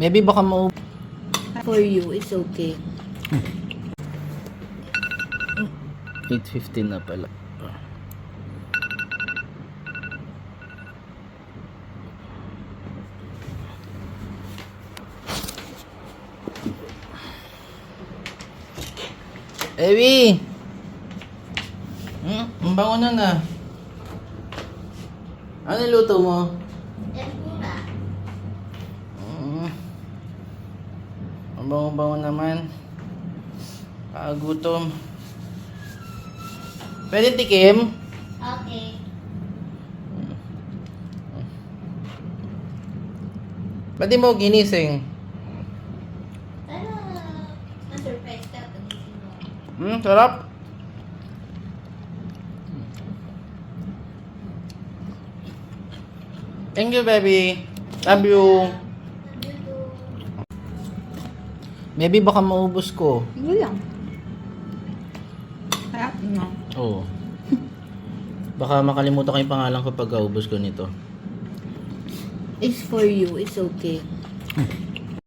Maybe baka mau... For you, it's okay. 8:15 na pala. Ewi! Ang bango na. Ano luto mo? Tempura. Ang bango-bango naman. Gutom. Pwede tikim? Okay. Ba't di mo ginising? Sana, na-surprise ka pag gising mo. Sarap. Thank you, baby. Love you. Maybe baka maubos ko. Hindi lang. Sarap no? Oo. Baka makalimutan ko yung pangalan ko pag ubos ko nito. It's for you, it's okay.